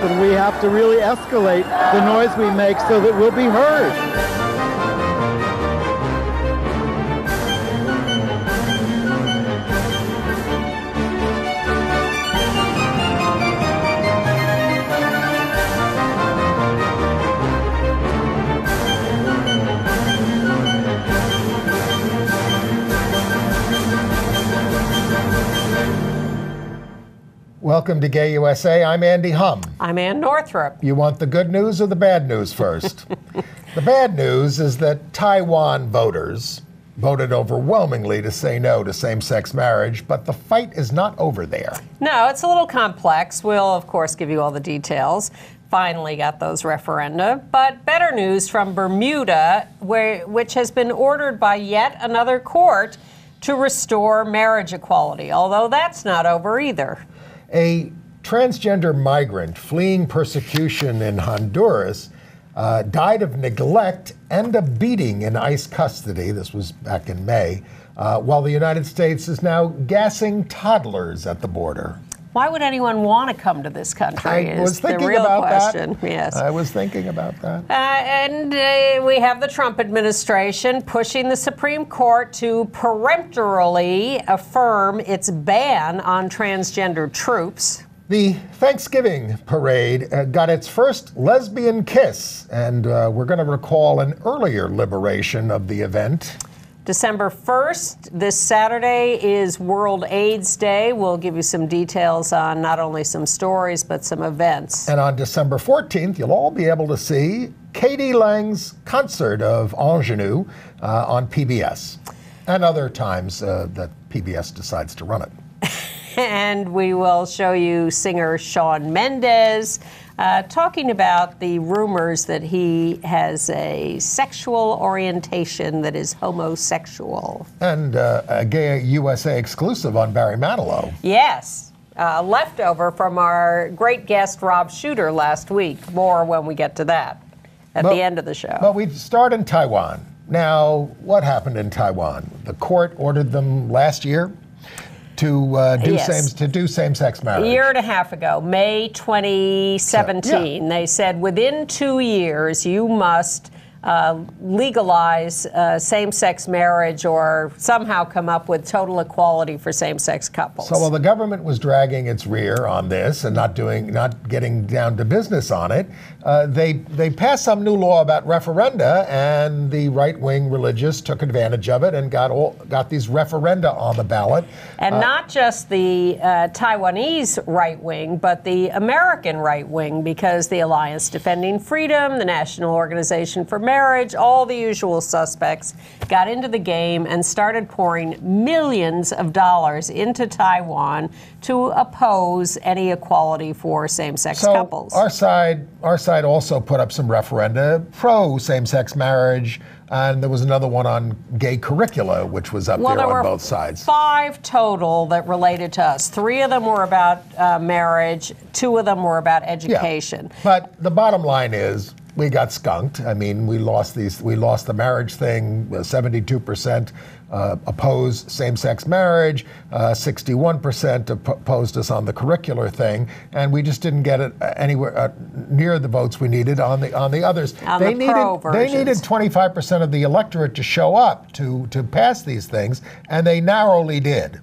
and we have to really escalate the noise we make so that we'll be heard. Welcome to Gay USA. I'm Andy Hum. I'm Ann Northrup. You want the good news or the bad news first? The bad news is that Taiwan voters voted overwhelmingly to say no to same-sex marriage, but the fight is not over there. No, it's a little complex. We'll, of course, give you all the details. Finally got those referenda. But better news from Bermuda, which has been ordered by yet another court to restore marriage equality, although that's not over either. A transgender migrant fleeing persecution in Honduras died of neglect and a beating in ICE custody. This was back in May, while the United States is now gassing toddlers at the border. Why would anyone want to come to this country? I was thinking about that. Yes. I was thinking about that. And we have the Trump administration pushing the Supreme Court to peremptorily affirm its ban on transgender troops. The Thanksgiving parade got its first lesbian kiss, and we're going to recall an earlier liberation of the event. December 1st, this Saturday, is World AIDS Day. We'll give you some details on not only some stories, but some events. And on December 14th, you'll all be able to see Katie Lang's concert of Ingenue on PBS, and other times that PBS decides to run it. And we will show you singer Shawn Mendes talking about the rumors that he has a sexual orientation that is homosexual. And a Gay USA exclusive on Barry Manilow. Yes, leftover from our great guest Rob Shooter last week. More when we get to that at the end of the show. But we start in Taiwan. Now, what happened in Taiwan? The court ordered them last year to do same-sex marriage. A year and a half ago, May 2017, They said within 2 years you must legalize same-sex marriage or somehow come up with total equality for same-sex couples. So while the government was dragging its rear on this and not getting down to business on it, they passed some new law about referenda, and the right-wing religious took advantage of it and got these referenda on the ballot. And not just the Taiwanese right-wing, but the American right-wing, because the Alliance Defending Freedom, the National Organization for Marriage, all the usual suspects got into the game and started pouring millions of dollars into Taiwan to oppose any equality for same-sex couples. Our side also put up some referenda pro same-sex marriage, and there was another one on gay curricula, which was up there on both sides. 5 total that related to us. 3 of them were about marriage. 2 of them were about education. Yeah. But the bottom line is, we got skunked. I mean, we lost the marriage thing. 72% opposed same-sex marriage. 61% opposed us on the curricular thing, and we just didn't get it anywhere near the votes we needed on the others. They needed 25% of the electorate to show up to pass these things, and they narrowly did.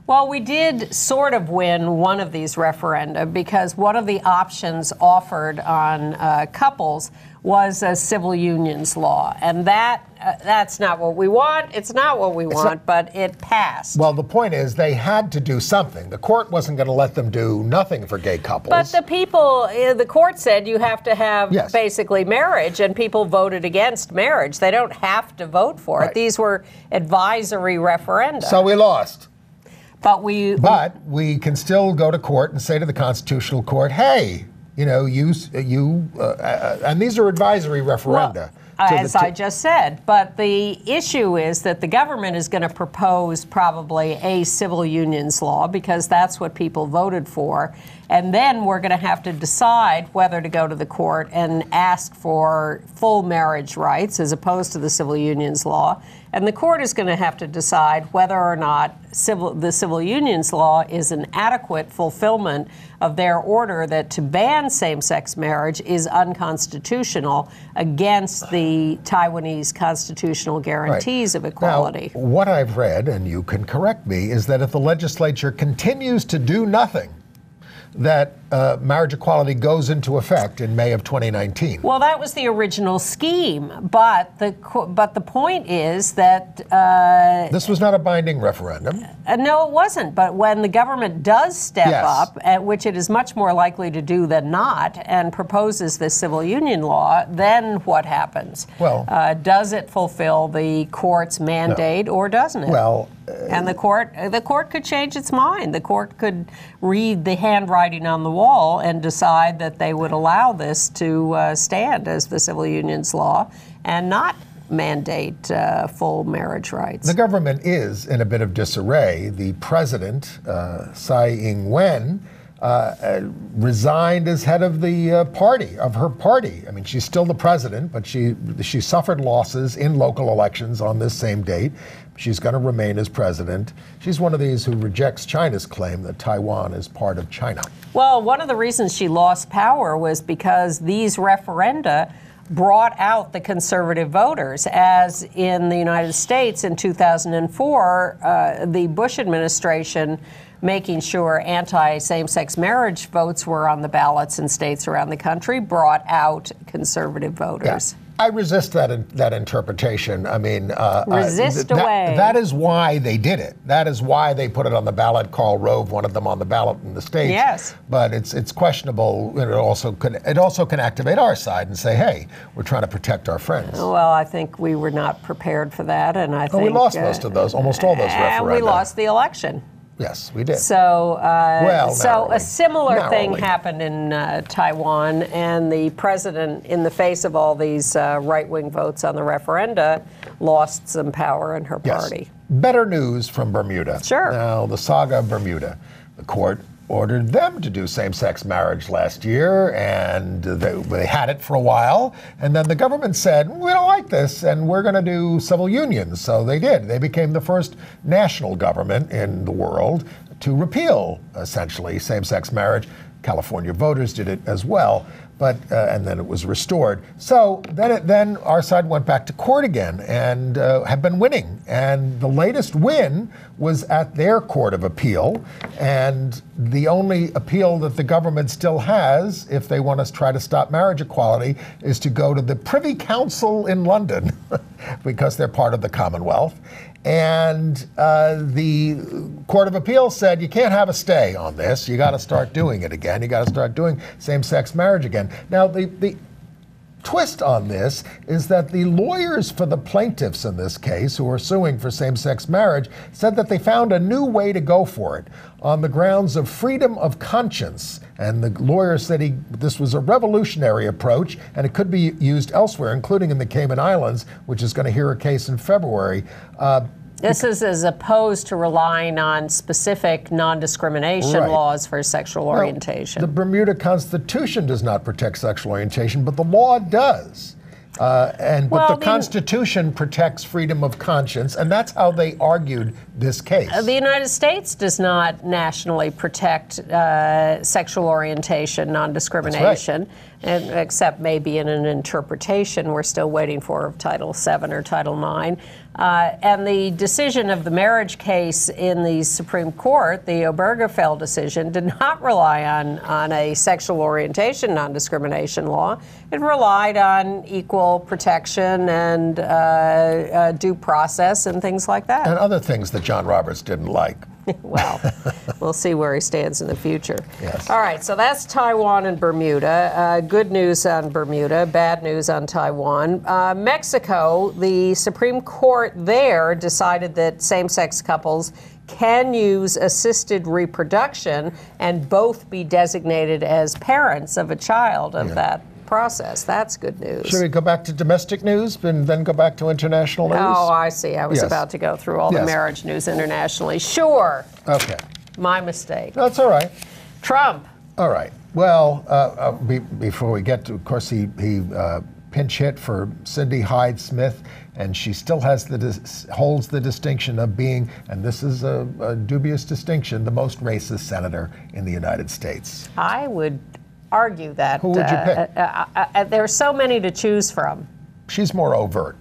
Well, we did sort of win one of these referenda because one of the options offered on couples was a civil unions law. And that's not what we want. It's not what we want, but it passed. Well, the point is they had to do something. The court wasn't going to let them do nothing for gay couples. But the court said you have to have basically marriage, and people voted against marriage. They don't have to vote for it. These were advisory referenda. So we lost. But we can still go to court and say to the Constitutional Court, hey, and these are advisory referenda. As I just said. But the issue is that the government is going to propose probably a civil unions law because that's what people voted for. And then we're going to have to decide whether to go to the court and ask for full marriage rights as opposed to the civil unions law. And the court is going to have to decide whether or not the civil unions law is an adequate fulfillment of their order that to ban same-sex marriage is unconstitutional against the Taiwanese constitutional guarantees of equality. Now, what I've read, and you can correct me, is that if the legislature continues to do nothing, that marriage equality goes into effect in May of 2019. Well, that was the original scheme, but the point is that this was not a binding referendum. No, it wasn't. But when the government does step up, which it is much more likely to do than not, and proposes this civil union law, then what happens? Well, does it fulfill the court's mandate or doesn't it? Well. And the court could change its mind. The court could read the handwriting on the wall and decide that they would allow this to stand as the civil unions law and not mandate full marriage rights. The government is in a bit of disarray. The president, Tsai Ing-wen, resigned as head of the party, of her party. I mean, she's still the president, but she suffered losses in local elections on this same date. She's going to remain as president. She's one of these who rejects China's claim that Taiwan is part of China. Well, one of the reasons she lost power was because these referenda brought out the conservative voters. As in the United States in 2004, the Bush administration making sure anti-same-sex marriage votes were on the ballots in states around the country brought out conservative voters. Yeah. I resist that interpretation. I mean, resist away. That is why they did it. That is why they put it on the ballot. Karl Rove wanted them on the ballot in the States. Yes. But it's questionable. It also can activate our side and say, hey, we're trying to protect our friends. Well, I think we were not prepared for that, and I think we lost most of those, almost all those referenda. And we lost the election. Yes, we did. So, narrowly. A similar thing happened in Taiwan, and the president, in the face of all these right-wing votes on the referenda, lost some power in her party. Yes. Better news from Bermuda. Sure. Now, the saga of Bermuda. The court ordered them to do same-sex marriage last year, and they had it for a while, and then the government said, we don't like this, and we're going to do civil unions. So they did. They became the first national government in the world to repeal, essentially, same-sex marriage. California voters did it as well, but and then it was restored. So then our side went back to court again and have been winning. And the latest win was at their court of appeal. And the only appeal that the government still has, if they want to try to stop marriage equality, is to go to the Privy Council in London, because they're part of the Commonwealth. And the Court of Appeal said, you can't have a stay on this. You got to start doing it again. You got to start doing same-sex marriage again. Now, the twist on this is that the lawyers for the plaintiffs in this case, who are suing for same-sex marriage, said that they found a new way to go for it on the grounds of freedom of conscience. And the lawyer said this was a revolutionary approach, and it could be used elsewhere, including in the Cayman Islands, which is going to hear a case in February. This is as opposed to relying on specific non-discrimination laws for sexual orientation. The Bermuda Constitution does not protect sexual orientation, but the law does. But the Constitution protects freedom of conscience, and that's how they argued this case. The United States does not nationally protect sexual orientation, non-discrimination, except maybe in an interpretation we're still waiting for of Title VII or Title IX. And the decision of the marriage case in the Supreme Court, the Obergefell decision, did not rely on a sexual orientation non-discrimination law. It relied on equal protection and due process and things like that. And other things that John Roberts didn't like. Well, we'll see where he stands in the future. Yes. All right, so that's Taiwan and Bermuda. Good news on Bermuda, bad news on Taiwan. Mexico, the Supreme Court there decided that same-sex couples can use assisted reproduction and both be designated as parents of a child of that process. That's good news. Should we go back to domestic news and then go back to international news? Oh, I see. I was about to go through all the marriage news internationally. Sure. Okay. My mistake. That's all right. Trump. All right. Well, before we get to, of course, he pinch hit for Cindy Hyde-Smith, and she still has holds the distinction of being, and this is a dubious distinction, the most racist senator in the United States. I would argue that. Who would you pick? There are so many to choose from. She's more overt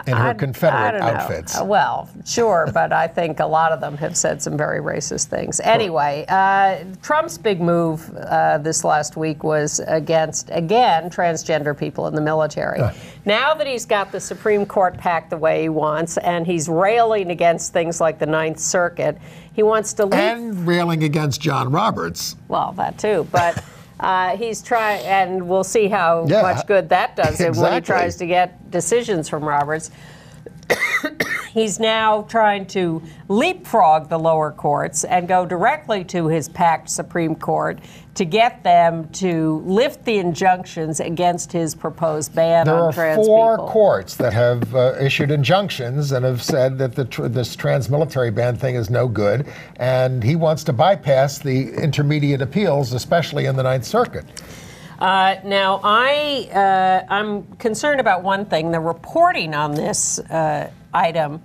in her Confederate outfits. Well, sure, but I think a lot of them have said some very racist things. Anyway, Trump's big move this last week was against, again, transgender people in the military. Now that he's got the Supreme Court packed the way he wants, and he's railing against things like the Ninth Circuit, he wants to leave. And railing against John Roberts. Well, that too, but he's trying, and we'll see how much good that does him when he tries to get decisions from Roberts. He's now trying to leapfrog the lower courts and go directly to his packed Supreme Court to get them to lift the injunctions against his proposed ban on trans people. There are 4 courts that have issued injunctions and have said that this trans-military ban thing is no good, and he wants to bypass the intermediate appeals, especially in the Ninth Circuit. Now, I'm concerned about one thing. The reporting on this item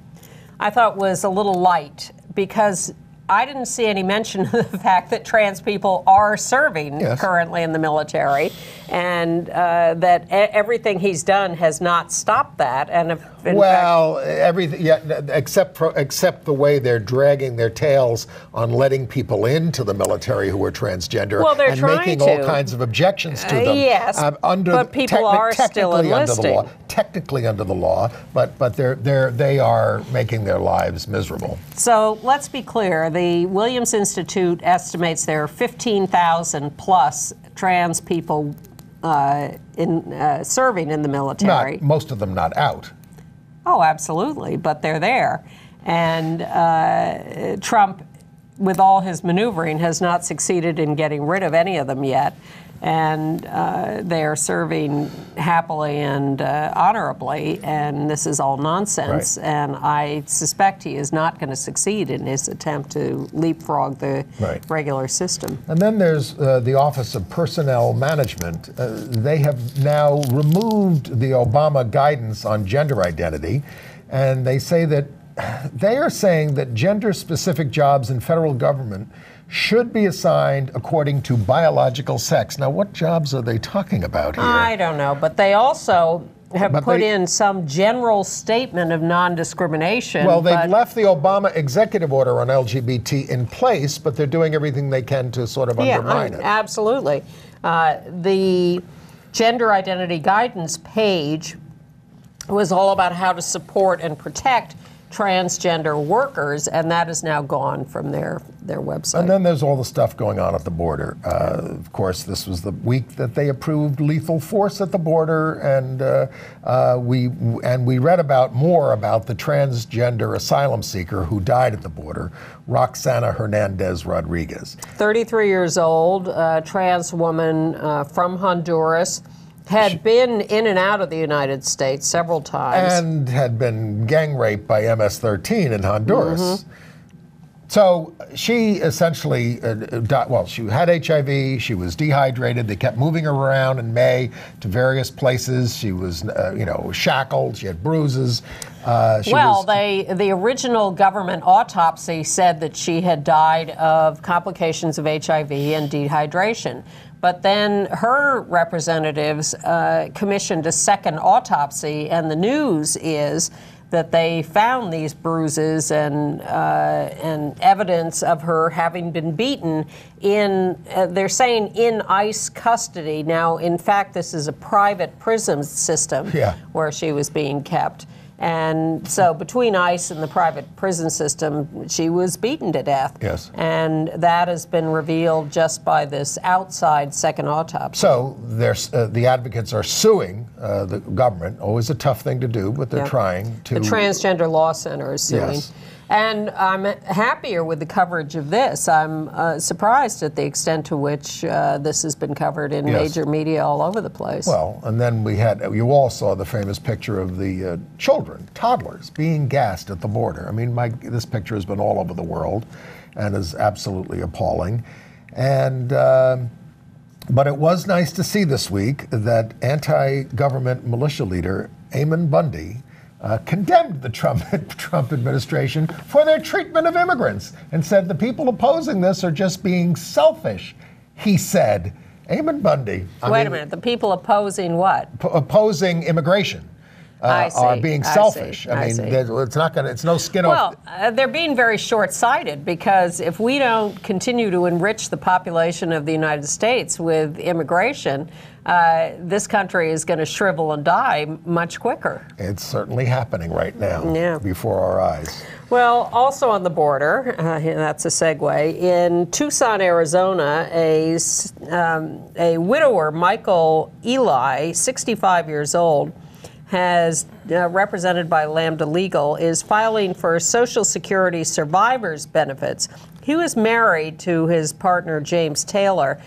I thought was a little light, because I didn't see any mention of the fact that trans people are serving currently in the military, and that everything he's done has not stopped that. And everything, except the way they're dragging their tails on letting people into the military who are transgender, and making all kinds of objections to them. Yes, but people are still enlisting. Technically under the law, but they are making their lives miserable. So let's be clear. The Williams Institute estimates there are 15,000 plus trans people serving in the military. Most of them not out. Oh, absolutely, but they're there. And Trump, with all his maneuvering, has not succeeded in getting rid of any of them yet. And they are serving happily and honorably, and this is all nonsense. Right. And I suspect he is not going to succeed in his attempt to leapfrog the regular system. And then there's the Office of Personnel Management. They have now removed the Obama guidance on gender identity, and they say that they are saying that gender-specific jobs in federal government should be assigned according to biological sex. Now, what jobs are they talking about here? I don't know, but they also have put in some general statement of non-discrimination. Well, they've left the Obama executive order on LGBT in place, but they're doing everything they can to sort of undermine it. Absolutely. The gender identity guidance page was all about how to support and protect transgender workers, and that is now gone from their website. And then there's all the stuff going on at the border. Of course, this was the week that they approved lethal force at the border, and we read more about the transgender asylum seeker who died at the border, Roxana Hernandez Rodriguez. 33 years old, trans woman from Honduras. Had been in and out of the United States several times. And had been gang raped by MS-13 in Honduras. Mm-hmm. So she essentially died. Well, she had HIV, she was dehydrated, they kept moving her around in May to various places. She was, shackled, she had bruises. The original government autopsy said that she had died of complications of HIV and dehydration. But then her representatives commissioned a second autopsy, and the news is that they found these bruises and evidence of her having been beaten in, they're saying, in ICE custody. Now, in fact, this is a private prison system where she was being kept. And so between ICE and the private prison system, she was beaten to death. Yes. And that has been revealed just by this outside second autopsy. So the advocates are suing the government. Always a tough thing to do, but they're trying to. The Transgender Law Center is suing. Yes. And I'm happier with the coverage of this. I'm surprised at the extent to which this has been covered in major media all over the place. Well, and then you all saw the famous picture of the children, toddlers, being gassed at the border. I mean, this picture has been all over the world and is absolutely appalling. And But it was nice to see this week that anti-government militia leader Eamon Bundy condemned the Trump administration for their treatment of immigrants and said the people opposing this are just being selfish, he said. Eamon Bundy. Wait a minute, the people opposing what? Opposing immigration. Are being selfish. I mean, it's no skin off. Well, they're being very short-sighted because if we don't continue to enrich the population of the United States with immigration, this country is going to shrivel and die much quicker. It's certainly happening right now before our eyes. Well, also on the border, that's a segue, in Tucson, Arizona, a widower, Michael Eli, 65 years old, has represented by Lambda Legal, is filing for Social Security survivors benefits. He was married to his partner, James Taylor.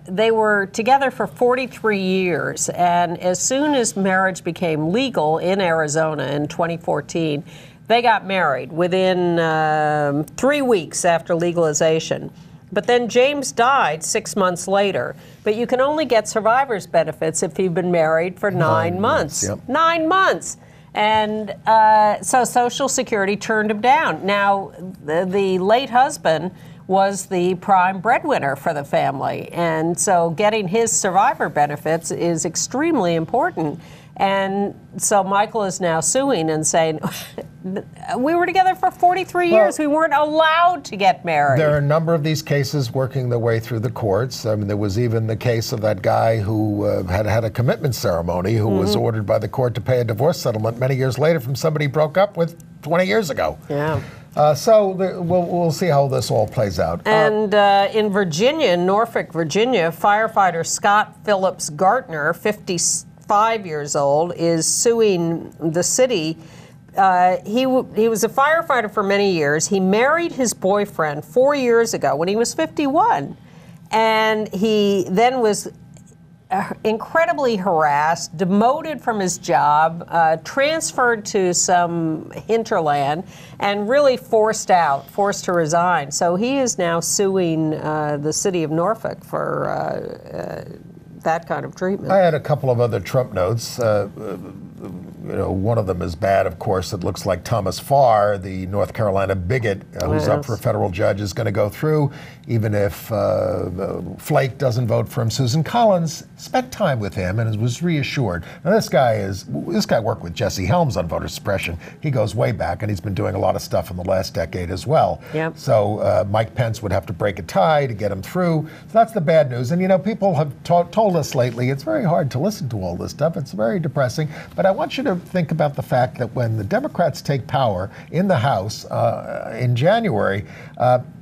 They were together for 43 years, and as soon as marriage became legal in Arizona in 2014, they got married within 3 weeks after legalization. But then James died 6 months later. But you can only get survivor's benefits if you've been married for 9 months. Yep. 9 months. And so Social Security turned him down. Now, the late husband was the prime breadwinner for the family. And so getting his survivor benefits is extremely important. And so Michael is now suing and saying, we were together for 43 years. We weren't allowed to get married. There are a number of these cases working their way through the courts. I mean, there was even the case of that guy who had a commitment ceremony who was ordered by the court to pay a divorce settlement many years later from somebody he broke up with 20 years ago. Yeah. So we'll see how this all plays out. And in Virginia, Norfolk, Virginia, firefighter Scott Phillips Gartner, 55 years old, is suing the city. He was a firefighter for many years. He married his boyfriend 4 years ago when he was 51. And he then was incredibly harassed, demoted from his job, transferred to some hinterland, and really forced to resign. So he is now suing the city of Norfolk for that kind of treatment. I had a couple of other Trump notes. One of them is bad, of course. It looks like Thomas Farr, the North Carolina bigot who's up for a federal judge, is going to go through, even if Flake doesn't vote for him. Susan Collins spent time with him and was reassured. Now, this guy worked with Jesse Helms on voter suppression. He goes way back, and he's been doing a lot of stuff in the last decade as well. Yep. So Mike Pence would have to break a tie to get him through. So that's the bad news. And, people have told us lately it's very hard to listen to all this stuff. It's very depressing. But I want you to think about the fact that when the Democrats take power in the House in January,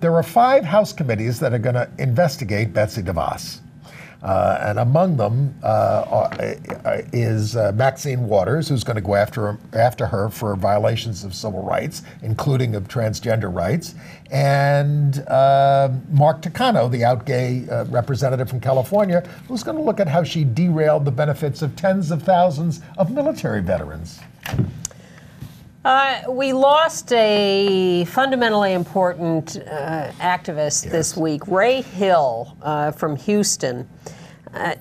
there are 5 House committees that are going to investigate Betsy DeVos. And among them is Maxine Waters, who's going to go after her for violations of civil rights, including of transgender rights, and Mark Takano, the out gay representative from California, who's going to look at how she derailed the benefits of tens of thousands of military veterans. We lost a fundamentally important activist this week, Ray Hill from Houston.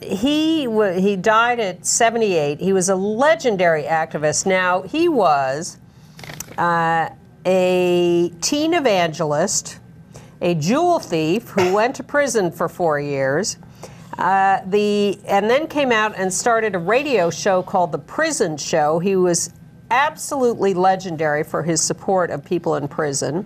He died at 78. He was a legendary activist. Now, he was a teen evangelist, a jewel thief who went to prison for 4 years, and then came out and started a radio show called The Prison Show. He was absolutely legendary for his support of people in prison.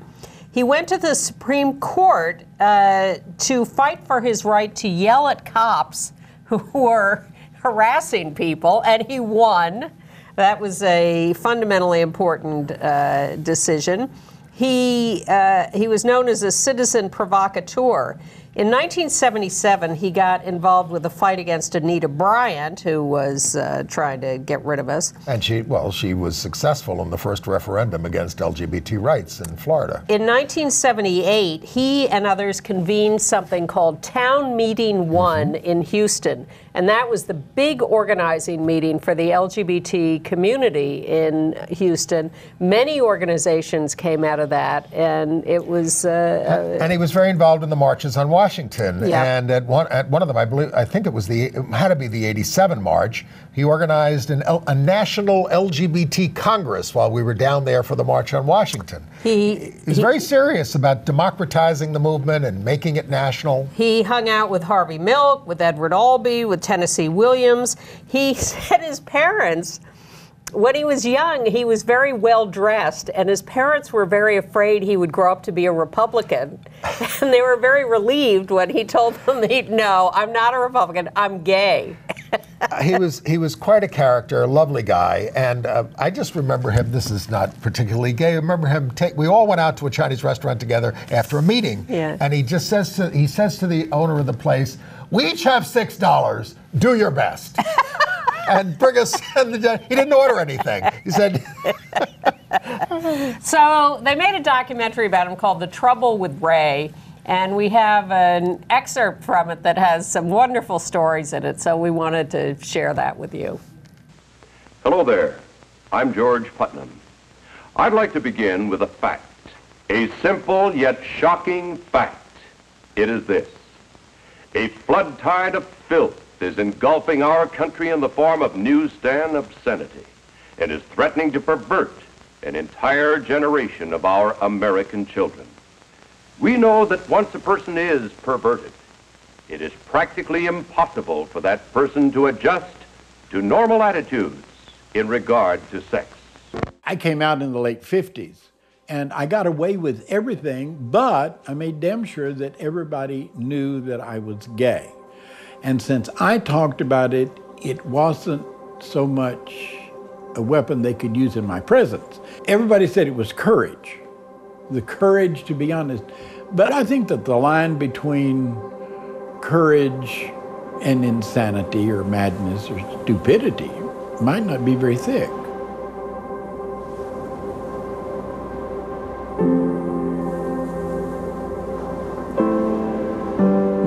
He went to the Supreme Court to fight for his right to yell at cops who were harassing people, and he won. That was a fundamentally important decision. He was known as a citizen provocateur. In 1977, he got involved with a fight against Anita Bryant, who was trying to get rid of us. And she was successful in the first referendum against LGBT rights in Florida. In 1978, he and others convened something called Town Meeting 1 in Houston. And that was the big organizing meeting for the LGBT community in Houston. Many organizations came out of that, and it was... and he was very involved in the marches on Washington. Washington, Yeah. and at one of them, I think it had to be the '87 march. He organized a national LGBT Congress while we were down there for the March on Washington. He was very serious about democratizing the movement and making it national. He hung out with Harvey Milk, with Edward Albee, with Tennessee Williams. He said his parents, when he was young, he was very well dressed, and his parents were very afraid he would grow up to be a Republican. And they were very relieved when he told them, no, I'm not a Republican, I'm gay. He was quite a character, a lovely guy, and I just remember him. This is not particularly gay. I remember him. We all went out to a Chinese restaurant together after a meeting, and he just says to the owner of the place, "We each have $6. Do your best." And bring us. He didn't order anything. He said. So they made a documentary about him called "The Trouble with Ray." And we have an excerpt from it that has some wonderful stories in it, so we wanted to share that with you. Hello there. I'm George Putnam. I'd like to begin with a fact, a simple yet shocking fact. It is this: a flood tide of filth is engulfing our country in the form of newsstand obscenity and is threatening to pervert an entire generation of our American children. We know that once a person is perverted, it is practically impossible for that person to adjust to normal attitudes in regard to sex. I came out in the late 50s, and I got away with everything, but I made damn sure that everybody knew that I was gay. And since I talked about it, it wasn't so much a weapon they could use in my presence. Everybody said it was courage. The courage to be honest. But I think that the line between courage and insanity or madness or stupidity might not be very thick.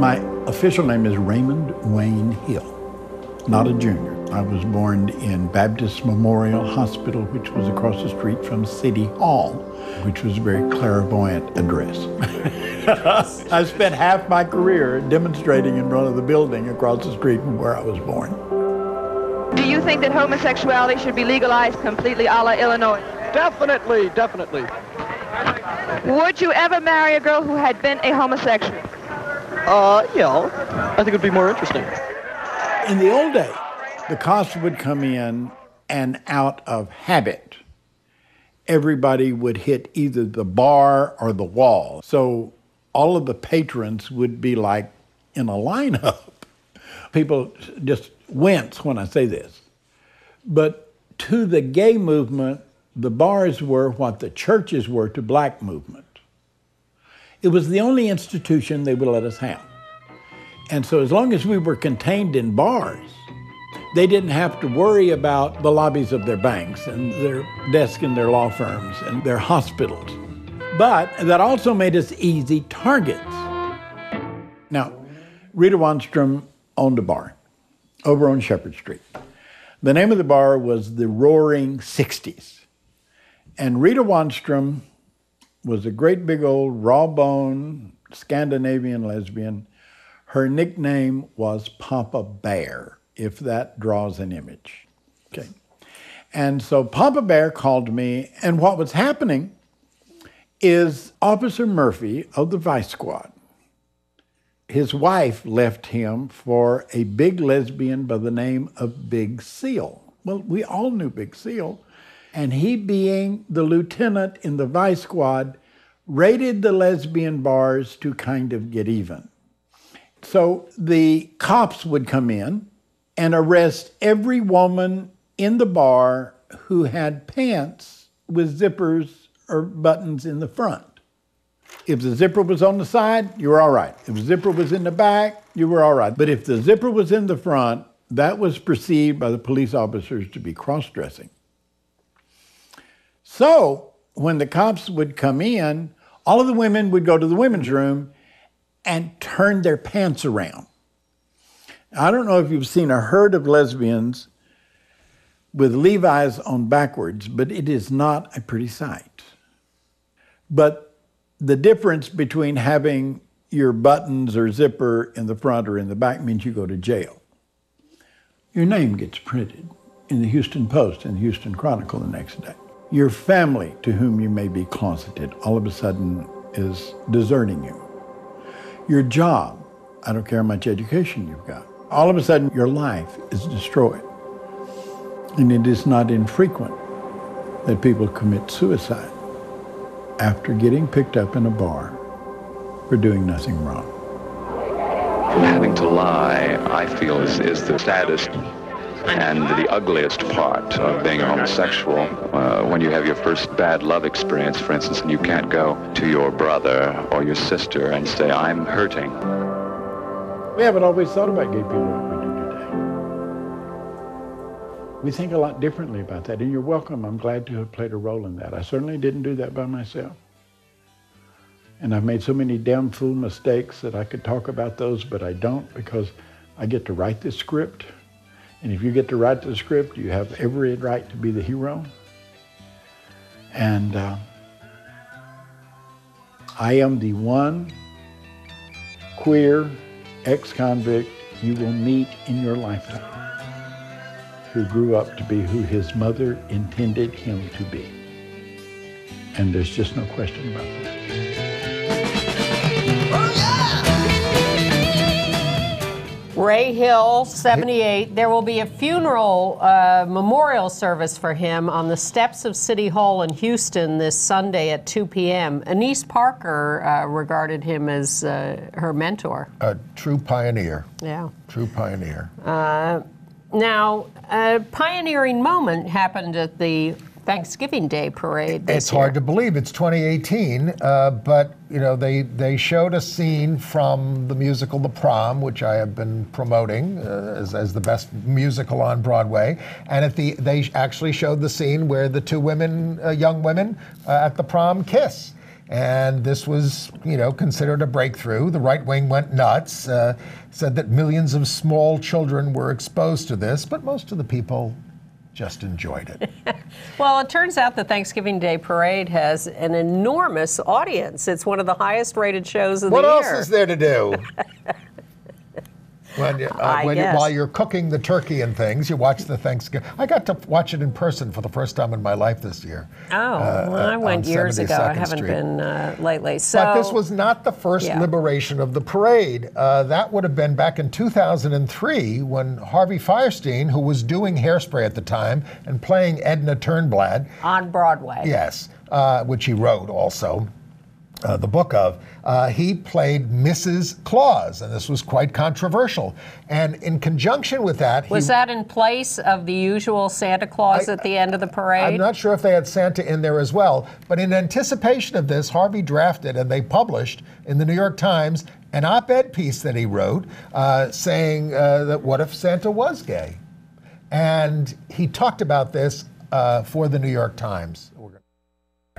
My official name is Raymond Wayne Hill, not a junior. I was born in Baptist Memorial Hospital, which was across the street from City Hall, which was a very clairvoyant address. I spent half my career demonstrating in front of the building across the street from where I was born. Do you think that homosexuality should be legalized completely a la Illinois? Definitely, definitely. Would you ever marry a girl who had been a homosexual? Yeah, I think it would be more interesting. In the old days, the cops would come in, and out of habit, everybody would hit either the bar or the wall. So all of the patrons would be like in a lineup. People just wince when I say this. But to the gay movement, the bars were what the churches were to black movement. It was the only institution they would let us have. And so as long as we were contained in bars, they didn't have to worry about the lobbies of their banks and their desks in their law firms and their hospitals. But that also made us easy targets. Now, Rita Wannstrom owned a bar over on Shepherd Street. The name of the bar was the Roaring 60s. And Rita Wannstrom was a great big old raw bone Scandinavian lesbian. Her nickname was Papa Bear, if that draws an image. Okay. And so Papa Bear called me, and what was happening is Officer Murphy of the Vice Squad, his wife left him for a big lesbian by the name of Big Seal. Well, we all knew Big Seal. And he, being the lieutenant in the Vice Squad, raided the lesbian bars to kind of get even. So the cops would come in and arrest every woman in the bar who had pants with zippers or buttons in the front. If the zipper was on the side, you were all right. If the zipper was in the back, you were all right. But if the zipper was in the front, that was perceived by the police officers to be cross-dressing. So when the cops would come in, all of the women would go to the women's room and turn their pants around. I don't know if you've seen a herd of lesbians with Levi's on backwards, but it is not a pretty sight. But the difference between having your buttons or zipper in the front or in the back means you go to jail. Your name gets printed in the Houston Post and the Houston Chronicle the next day. Your family, to whom you may be closeted, all of a sudden is deserting you. Your job, I don't care how much education you've got, all of a sudden your life is destroyed. And it is not infrequent that people commit suicide after getting picked up in a bar for doing nothing wrong. Having to lie, I feel, is the saddest and the ugliest part of being a homosexual. When you have your first bad love experience, for instance, and you can't go to your brother or your sister and say, I'm hurting. We haven't always thought about gay people like we do today. We think a lot differently about that, and you're welcome. I'm glad to have played a role in that. I certainly didn't do that by myself. And I've made so many damn fool mistakes that I could talk about those, but I don't, because I get to write this script. And if you get to write the script, you have every right to be the hero. And I am the one queer ex-convict you will meet in your lifetime who grew up to be who his mother intended him to be. And there's just no question about that. Ray Hill, 78. There will be a funeral memorial service for him on the steps of City Hall in Houston this Sunday at 2 p.m. Anise Parker regarded him as her mentor. A true pioneer. Yeah. True pioneer. Now, a pioneering moment happened at the Thanksgiving Day parade this It's year. hard to believe it's 2018, but you know they showed a scene from the musical The Prom, which I have been promoting as the best musical on Broadway, and they actually showed the scene where the two women, young women, at the prom kiss. And this was, considered a breakthrough. The right wing went nuts, said that millions of small children were exposed to this, but most of the people just enjoyed it. Well, it turns out the Thanksgiving Day Parade has an enormous audience. It's one of the highest rated shows of the year. What else is there to do? Guess. While you're cooking the turkey and things, you watch the Thanksgiving. I got to watch it in person for the first time in my life this year. Well, I went years ago. I haven't been lately. So, but this was not the first liberation of the parade. That would have been back in 2003 when Harvey Fierstein, who was doing Hairspray at the time and playing Edna Turnblad. On Broadway. Yes, which he wrote also. The book of, he played Mrs. Claus, and this was quite controversial. And in conjunction with that... Was that in place of the usual Santa Claus at the end of the parade? I'm not sure if they had Santa in there as well, but in anticipation of this, Harvey drafted, and they published in the New York Times, an op-ed piece that he wrote saying that what if Santa was gay? And he talked about this for the New York Times.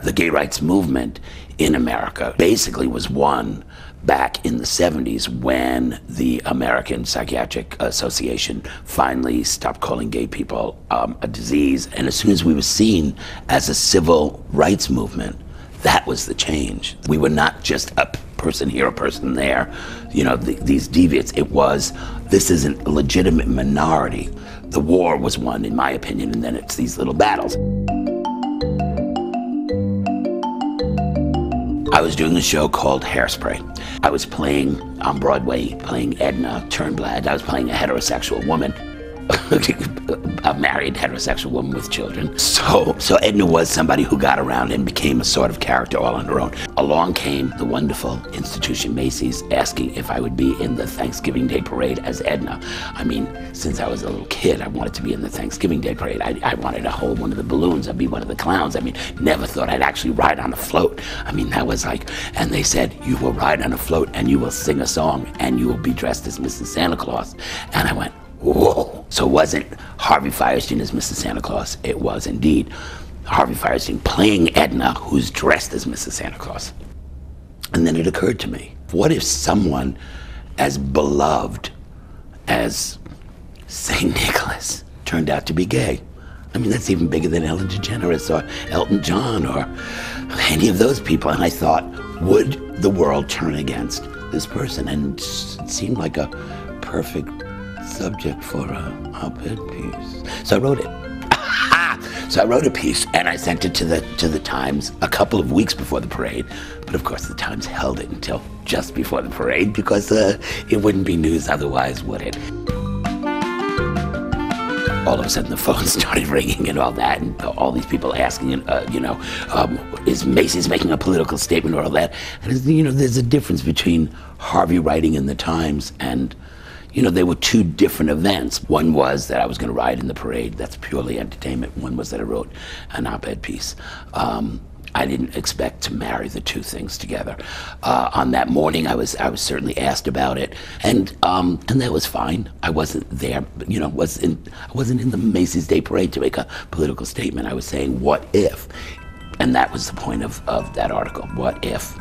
The gay rights movement in America basically was won back in the 70s when the American Psychiatric Association finally stopped calling gay people a disease. And as soon as we were seen as a civil rights movement, that was the change. We were not just a person here, a person there, these deviants. It was, this is a legitimate minority. The war was won, in my opinion, and then it's these little battles. I was doing a show called Hairspray. I was playing on Broadway, playing Edna Turnblad. I was playing a heterosexual woman, a married heterosexual woman with children. So Edna was somebody who got around and became a sort of character all on her own. Along came the wonderful institution Macy's asking if I would be in the Thanksgiving Day Parade as Edna. I mean, since I was a little kid, I wanted to be in the Thanksgiving Day Parade. I wanted to hold one of the balloons. I'd be one of the clowns. I mean, never thought I'd actually ride on a float. I mean, that was like, and they said, you will ride on a float and you will sing a song and you will be dressed as Mrs. Santa Claus. And I went, whoa. So it wasn't Harvey Fierstein as Mrs. Santa Claus. It was indeed Harvey Fierstein playing Edna, who's dressed as Mrs. Santa Claus. And then it occurred to me, what if someone as beloved as St. Nicholas turned out to be gay? I mean, that's even bigger than Ellen DeGeneres or Elton John or any of those people. And I thought, would the world turn against this person, and it seemed like a perfect subject for a op-ed piece. So I wrote it. So I wrote a piece and I sent it to the Times a couple of weeks before the parade. But of course the Times held it until just before the parade because it wouldn't be news otherwise, would it? All of a sudden the phone started ringing and all that, and all these people asking, is Macy's making a political statement or all that? And there's a difference between Harvey writing in the Times and, they were two different events. One was that I was going to ride in the parade. That's purely entertainment. One was that I wrote an op-ed piece. I didn't expect to marry the two things together. On that morning, I was certainly asked about it, and that was fine. I wasn't there, I wasn't in the Macy's Day Parade to make a political statement. I was saying, what if? And that was the point of that article. What if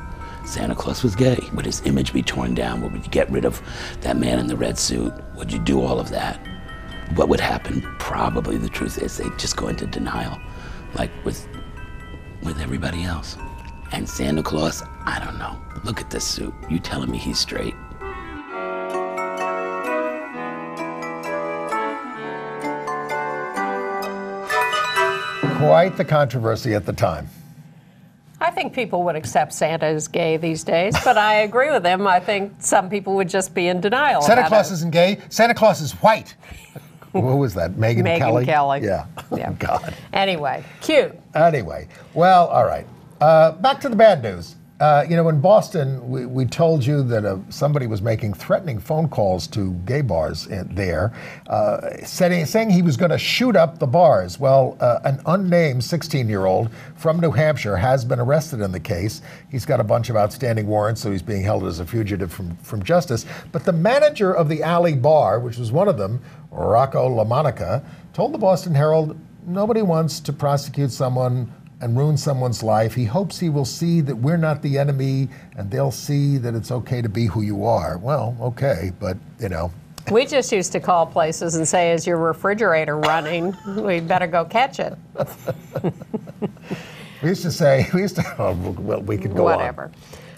Santa Claus was gay? Would his image be torn down? Would you get rid of that man in the red suit? Would you do all of that? What would happen? Probably the truth is they'd just go into denial, like with everybody else. And Santa Claus, I don't know. Look at this suit. You telling me he's straight? Quite the controversy at the time. I think people would accept Santa as gay these days, but I agree with them. I think some people would just be in denial. Santa Claus isn't gay. Santa Claus is white. Who was that? Megyn Kelly? Megyn Kelly. Yeah. Yeah. Oh, God. Anyway, cute. Anyway, well, all right. Back to the bad news. In Boston, we told you that somebody was making threatening phone calls to gay bars there, saying he was going to shoot up the bars. Well, an unnamed 16-year-old from New Hampshire has been arrested in the case. He's got a bunch of outstanding warrants, so he's being held as a fugitive from justice. But the manager of the Alley Bar, which was one of them, Rocco LaMonica, told the Boston Herald nobody wants to prosecute someone and ruin someone's life. He hopes he will see that we're not the enemy and they'll see that it's okay to be who you are. Well, okay, but We just used to call places and say, is your refrigerator running? We better go catch it. we used to, well, we could go Whatever. on.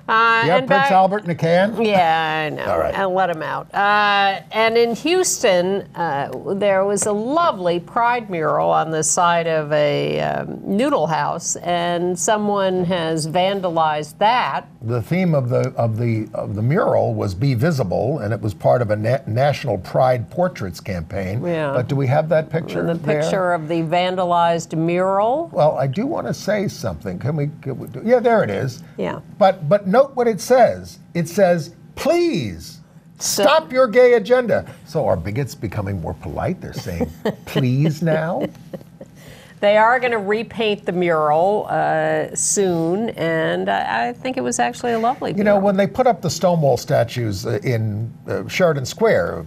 You have Prince Albert in a can? Yeah, I know. All right. And let him out. And in Houston, there was a lovely pride mural on the side of a noodle house, and someone has vandalized that. The theme of the mural was "Be Visible," and it was part of a National Pride Portraits campaign. Yeah. But do we have that picture? The picture of the vandalized mural. Well, I do want to say something. Can we do? Yeah, there it is. Yeah. But note what it says. It says, "Please stop your gay agenda." So are bigots becoming more polite? They're saying, "Please" now. They are going to repaint the mural soon, and I think it was actually a lovely mural. When they put up the Stonewall statues in Sheridan Square,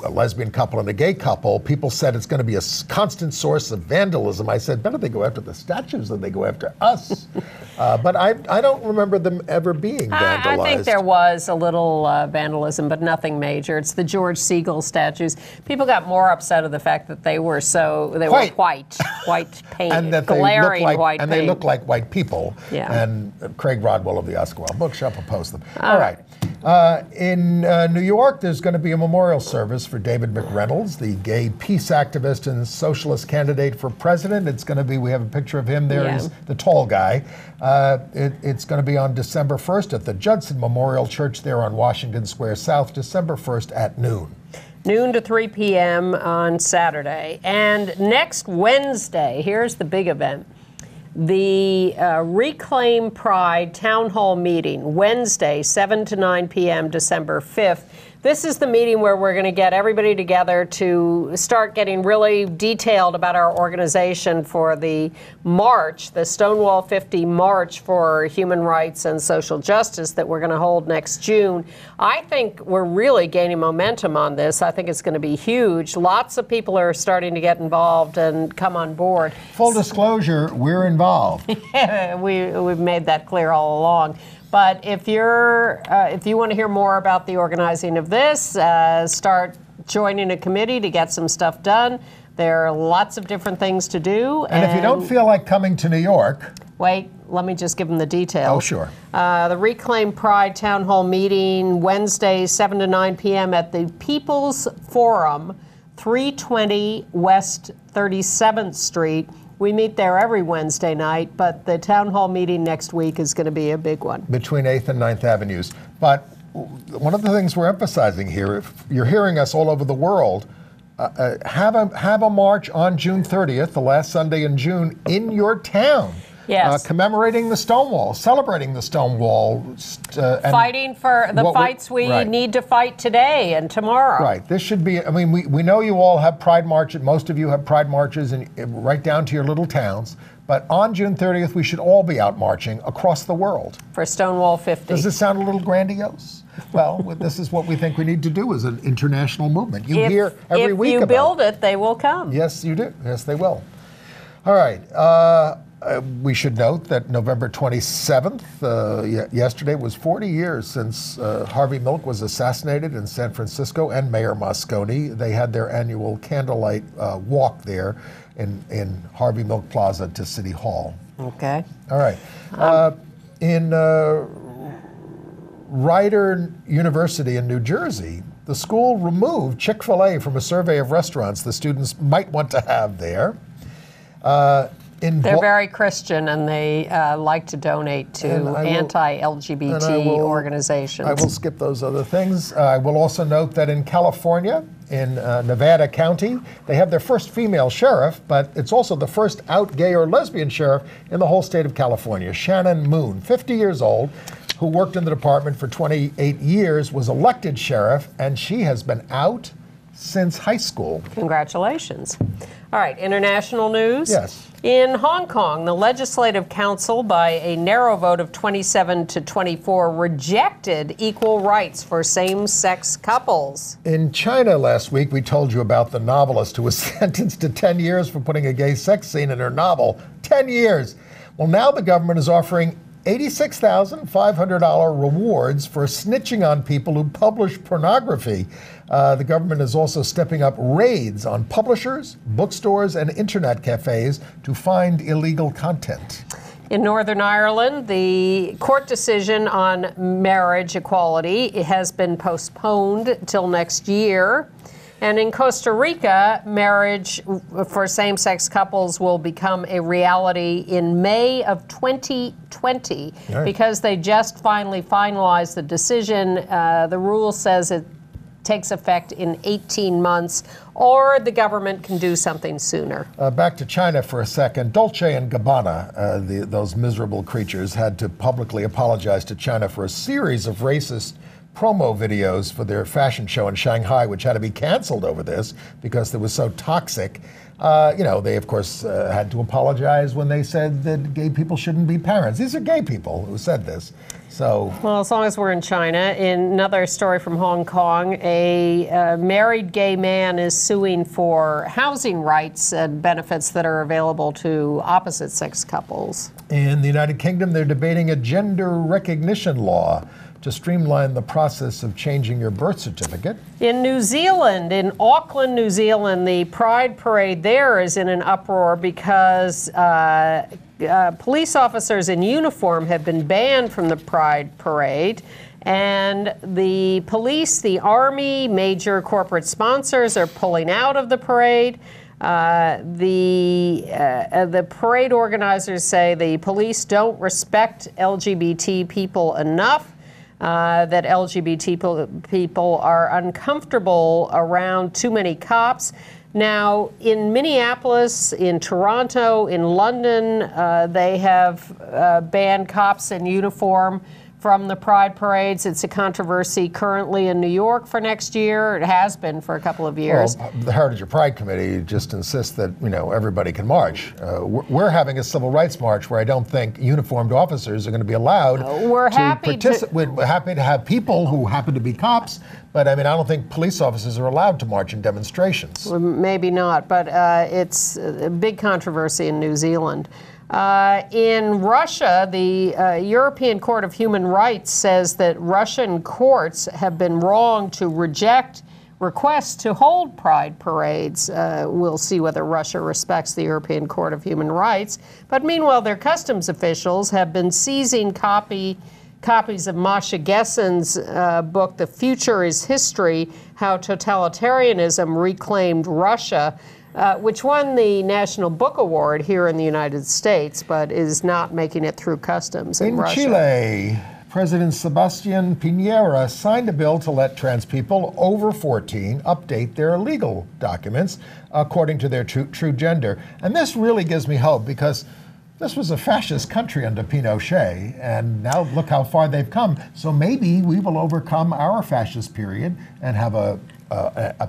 a lesbian couple and a gay couple, people said it's going to be a constant source of vandalism. I said, better they go after the statues than they go after us. But I don't remember them ever being vandalized. I think there was a little vandalism, but nothing major. It's the George Segal statues. People got more upset at the fact that they were white paint, and that glaring white paint. They look like white people. Yeah. And Craig Rodwell of the Oscar Wilde Bookshop will post them. All right. In New York, there's going to be a memorial service for David McReynolds, the gay peace activist and socialist candidate for president. It's going to be, we have a picture of him there. Yeah. He's the tall guy. It's going to be on December 1st at the Judson Memorial Church there on Washington Square South, December 1st at noon. Noon to 3 p.m. on Saturday. And next Wednesday, here's the big event. The Reclaim Pride Town Hall meeting, Wednesday, 7 to 9 p.m., December 5th. This is the meeting where we're going to get everybody together to start getting really detailed about our organization for the march, the Stonewall 50 March for Human Rights and Social Justice that we're going to hold next June. I think we're really gaining momentum on this. I think it's going to be huge. Lots of people are starting to get involved and come on board. Full disclosure, we're involved. We've made that clear all along. But if you want to hear more about the organizing of this, start joining a committee to get some stuff done. There are lots of different things to do. And if you don't feel like coming to New York... Wait, let me just give them the details. Oh, sure. The Reclaim Pride Town Hall meeting, Wednesday, 7 to 9 p.m. at the People's Forum, 320 West 37th Street. We meet there every Wednesday night, but the town hall meeting next week is going to be a big one. Between 8th and 9th Avenues. But one of the things we're emphasizing here, if you're hearing us all over the world, have a march on June 30th, the last Sunday in June, in your town. Yes. Commemorating the Stonewall, celebrating the Stonewall. Fighting for the fights we need to fight today and tomorrow. Right. This should be, I mean, we know you all have pride marches, most of you have pride marches right down to your little towns. But on June 30th, we should all be out marching across the world. For Stonewall 50. Does this sound a little grandiose? Well, this is what we think we need to do as an international movement. You hear every week about it. If you build it, they will come. Yes, you do. Yes, they will. All right. We should note that November 27th, yesterday, was 40 years since Harvey Milk was assassinated in San Francisco, and Mayor Moscone. They had their annual candlelight walk there in Harvey Milk Plaza to City Hall. Okay. All right. In Rider University in New Jersey, the school removed Chick-fil-A from a survey of restaurants the students might want to have there. They're very Christian, and they like to donate to anti-LGBT organizations. I will skip those other things. I will also note that in California, in Nevada County, they have their first female sheriff, but it's also the first out gay or lesbian sheriff in the whole state of California. Shannon Moon, 50 years old, who worked in the department for 28 years, was elected sheriff, and she has been out since high school. Congratulations. All right, international news. Yes. In Hong Kong, the Legislative Council, by a narrow vote of 27 to 24, rejected equal rights for same-sex couples. In China last week, we told you about the novelist who was sentenced to 10 years for putting a gay sex scene in her novel. 10 years. Well, now the government is offering $86,500 rewards for snitching on people who publish pornography. The government is also stepping up raids on publishers, bookstores, and internet cafes to find illegal content. In Northern Ireland, the court decision on marriage equality has been postponed till next year. And in Costa Rica, marriage for same-sex couples will become a reality in May of 2020 because they just finally finalized the decision. The rule says it takes effect in 18 months, or the government can do something sooner. Back to China for a second. Dolce & Gabbana, those miserable creatures, had to publicly apologize to China for a series of racist promo videos for their fashion show in Shanghai, which had to be canceled over this because it was so toxic. They, of course, had to apologize when they said that gay people shouldn't be parents. These are gay people who said this. So, well, as long as we're in China, in another story from Hong Kong, a married gay man is suing for housing rights and benefits that are available to opposite-sex couples. In the United Kingdom, they're debating a gender recognition law to streamline the process of changing your birth certificate. In New Zealand, in Auckland, New Zealand, the Pride Parade there is in an uproar because police officers in uniform have been banned from the Pride Parade. And the police, the army, major corporate sponsors are pulling out of the parade. The parade organizers say the police don't respect LGBT people enough. That LGBT people are uncomfortable around too many cops. Now, in Minneapolis, in Toronto, in London, they have banned cops in uniform from the Pride parades. It's a controversy currently in New York for next year. It has been for a couple of years. Well, the Heritage of Pride Committee just insists that, everybody can march. We're having a civil rights march where I don't think uniformed officers are going to be allowed We're to happy participate. We're happy to have people who happen to be cops, but I don't think police officers are allowed to march in demonstrations. Well, maybe not, but it's a big controversy in New Zealand. In Russia, the European Court of Human Rights says that Russian courts have been wrong to reject request to hold pride parades. We'll see whether Russia respects the European Court of Human Rights. But meanwhile, their customs officials have been seizing copies of Masha Gessen's book, The Future is History, How Totalitarianism Reclaimed Russia, which won the National Book Award here in the United States, but is not making it through customs in Russia. Chile, President Sebastián Piñera signed a bill to let trans people over 14 update their legal documents according to their true gender. And this really gives me hope, because this was a fascist country under Pinochet, and now look how far they've come. So maybe we will overcome our fascist period and have a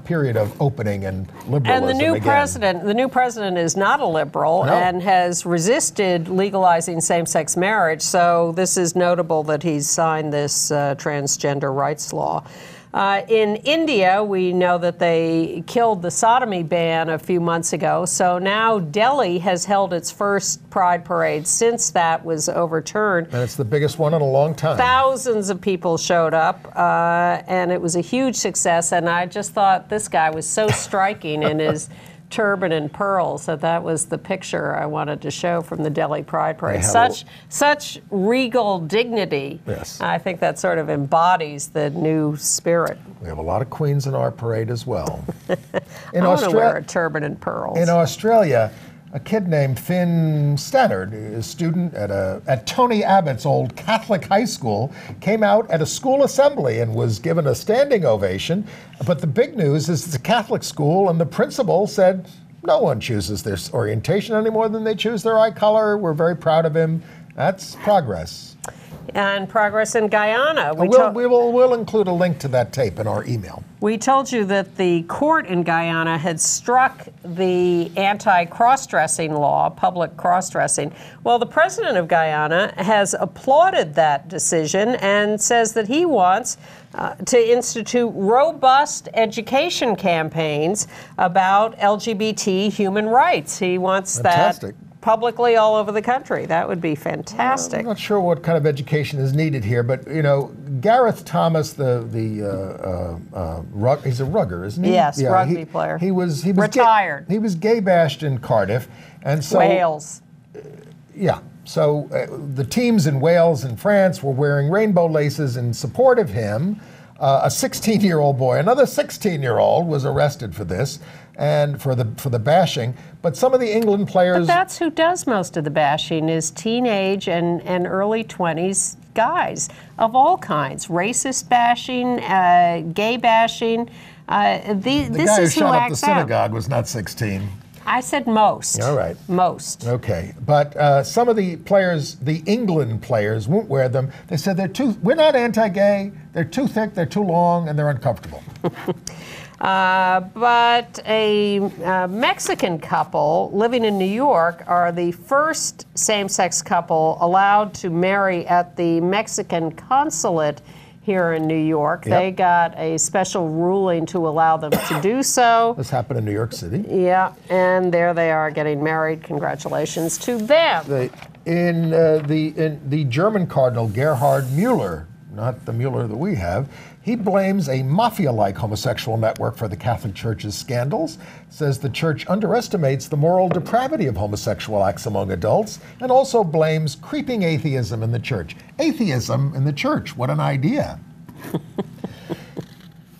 period of opening and liberalism and again. The new president is not a liberal and has resisted legalizing same-sex marriage. So this is notable that he's signed this transgender rights law. In India, we know that they killed the sodomy ban a few months ago. So now Delhi has held its first pride parade since that was overturned. And it's the biggest one in a long time. Thousands of people showed up, and it was a huge success. And I just thought this guy was so striking in his turban and pearls that was the picture I wanted to show from the Delhi Pride Parade. Such regal dignity. Yes. I think that sort of embodies the new spirit. We have a lot of queens in our parade as well. I want to wear a turban and pearls. In Australia, a kid named Finn Stannard, a student at Tony Abbott's old Catholic high school, came out at a school assembly and was given a standing ovation. But the big news is it's a Catholic school, and the principal said no one chooses their orientation any more than they choose their eye color. We're very proud of him. That's progress. And progress in Guyana. We'll include a link to that tape in our email. We told you that the court in Guyana had struck the anti-cross-dressing law, public cross-dressing. Well, the president of Guyana has applauded that decision and says that he wants to institute robust education campaigns about LGBT human rights. He wants that publicly all over the country. That would be fantastic. I'm not sure what kind of education is needed here, but Gareth Thomas, he's a rugger, isn't he? Yes, rugby player. He was retired. He was gay bashed in Cardiff, and so Wales. So the teams in Wales and France were wearing rainbow laces in support of him. A 16-year-old boy, another 16-year-old, was arrested for this and for the bashing. But some of the England players... But that's who does most of the bashing, is teenage and early 20s guys of all kinds. Racist bashing, gay bashing. The guy who shot up the synagogue was not 16. I said most. All right. Most. Okay. But some of the players, the England players, won't wear them. They said we're not anti-gay, they're too thick, they're too long, and they're uncomfortable. But a Mexican couple living in New York are the first same-sex couple allowed to marry at the Mexican consulate here in New York. They got a special ruling to allow them to do so. This happened in New York City. Yeah, and there they are getting married. Congratulations to them. In the German cardinal Gerhard Müller, not the Mueller that we have, he blames a mafia-like homosexual network for the Catholic Church's scandals, says the church underestimates the moral depravity of homosexual acts among adults, and also blames creeping atheism in the church. Atheism in the church, what an idea.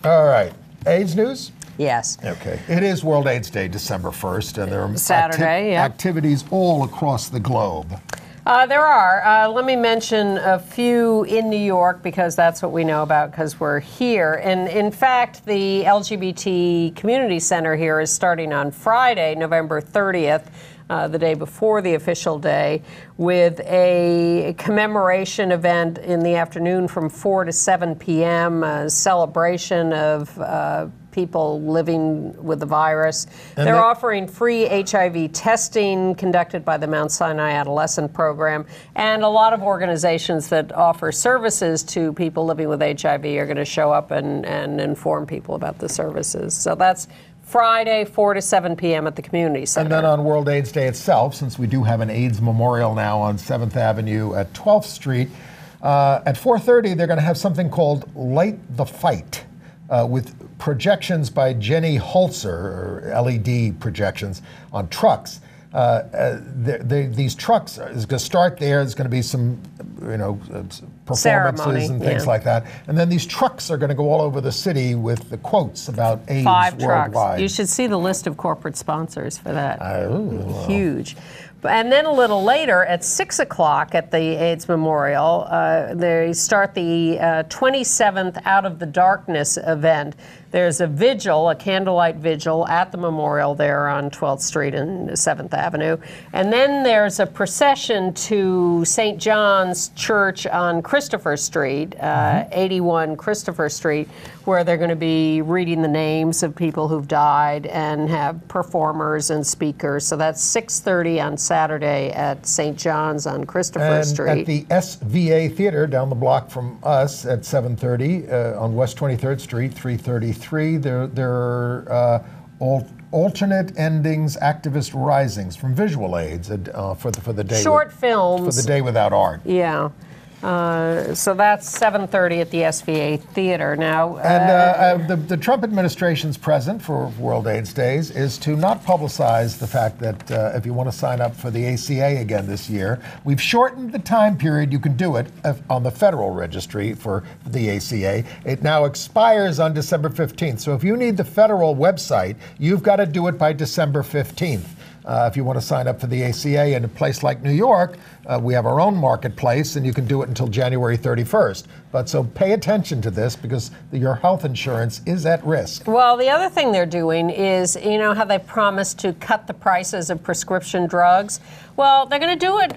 All right, AIDS news? Yes. Okay. It is World AIDS Day, December 1st, and there are Saturday, activities all across the globe. There are. Let me mention a few in New York, because that's what we know about because we're here. And in fact, the LGBT Community Center here is starting on Friday, November 30th, the day before the official day, with a commemoration event in the afternoon from 4 to 7 p.m., a celebration of people living with the virus. And they're offering free HIV testing conducted by the Mount Sinai Adolescent Program, and a lot of organizations that offer services to people living with HIV are going to show up and inform people about the services. So that's Friday, 4 to 7 p.m. at the Community Center. And then on World AIDS Day itself, since we do have an AIDS memorial now on 7th Avenue at 12th Street, at 4:30 they're going to have something called Light the Fight, with projections by Jenny Holzer, or LED projections on trucks. These trucks is going to start there. There's going to be some, performances ceremony, and things like that. And then these trucks are going to go all over the city with the quotes about AIDS 5 worldwide. trucks. You should see the list of corporate sponsors for that. Wow. Huge. And then a little later, at 6 o'clock at the AIDS Memorial, they start the 27th Out of the Darkness event. There's a vigil, a candlelight vigil at the memorial there on 12th Street and 7th Avenue. And then there's a procession to St. John's Church on Christopher Street, 81 Christopher Street, where they're going to be reading the names of people who've died and have performers and speakers. So that's 6:30 on Saturday at St. John's on Christopher Street. And at the SVA Theater down the block from us at 7:30 on West 23rd Street, 333. There are alternate endings, activist risings from visual aids for the day. Short films. For the day without art. Yeah. So that's 7:30 at the SVA Theater. Now, and the Trump administration's present for World AIDS Days is to not publicize the fact that if you want to sign up for the ACA again this year, we've shortened the time period you can do it on the federal registry for the ACA. It now expires on December 15th. So if you need the federal website, you've got to do it by December 15th. If you want to sign up for the ACA in a place like New York, we have our own marketplace, and you can do it until January 31st. But so pay attention to this because your health insurance is at risk. Well, the other thing they're doing is, you know how they promised to cut the prices of prescription drugs? Well, they're going to do it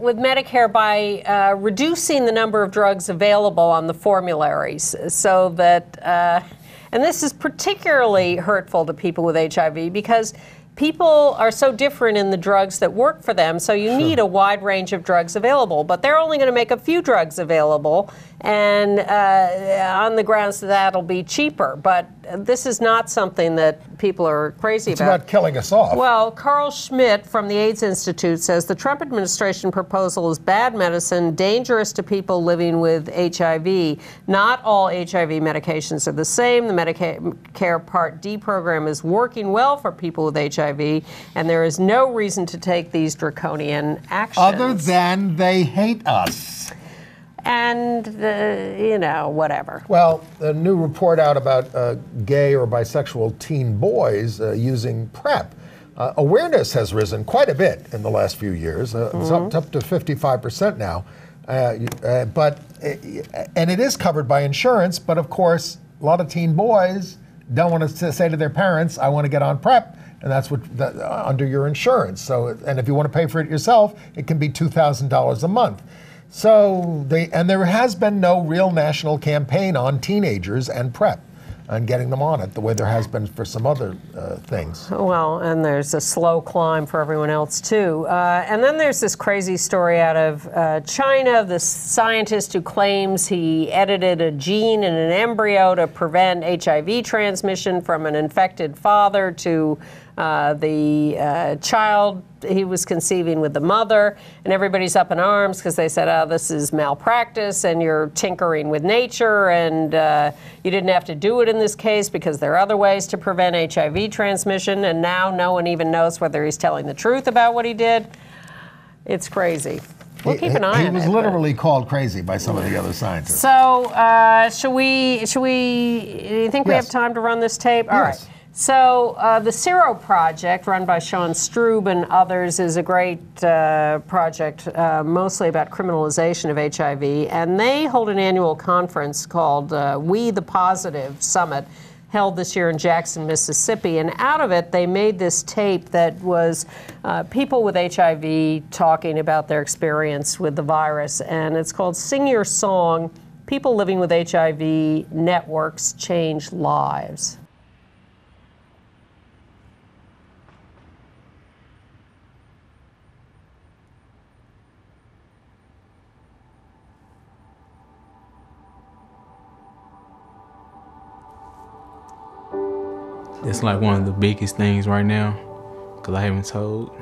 with Medicare by reducing the number of drugs available on the formularies so that, and this is particularly hurtful to people with HIV because people are so different in the drugs that work for them, so you need a wide range of drugs available. But they're only going to make a few drugs available, and on the grounds that that'll be cheaper. But this is not something that people are crazy about. It's about killing us off. Well, Carl Schmidt from the AIDS Institute says the Trump administration proposal is bad medicine, dangerous to people living with HIV. Not all HIV medications are the same. The Medicare Part D program is working well for people with HIV, and there is no reason to take these draconian actions. Other than they hate us. And, whatever. Well, a new report out about gay or bisexual teen boys using PrEP. Awareness has risen quite a bit in the last few years. It's up to 55% now. And it is covered by insurance, but of course, a lot of teen boys don't want to say to their parents, I want to get on PrEP. And that's under your insurance. So, and if you want to pay for it yourself, it can be $2,000 a month. So there has been no real national campaign on teenagers and PrEP and getting them on it the way there has been for some other things. Well, and there's a slow climb for everyone else too. And then there's this crazy story out of China, this scientist who claims he edited a gene in an embryo to prevent HIV transmission from an infected father to the child he was conceiving with the mother, and everybody's up in arms because they said, oh, this is malpractice and you're tinkering with nature and you didn't have to do it in this case because there are other ways to prevent HIV transmission, and now no one even knows whether he's telling the truth about what he did. It's crazy. We'll keep an eye on it. He was literally called crazy by some of the other scientists. So, do you think we have time to run this tape? All right. So the Zero Project, run by Sean Strub and others, is a great project, mostly about criminalization of HIV. And they hold an annual conference called We the Positive Summit, held this year in Jackson, Mississippi. And out of it, they made this tape that was people with HIV talking about their experience with the virus. And it's called Sing Your Song, People Living with HIV Networks Change Lives. It's like one of the biggest things right now because I haven't told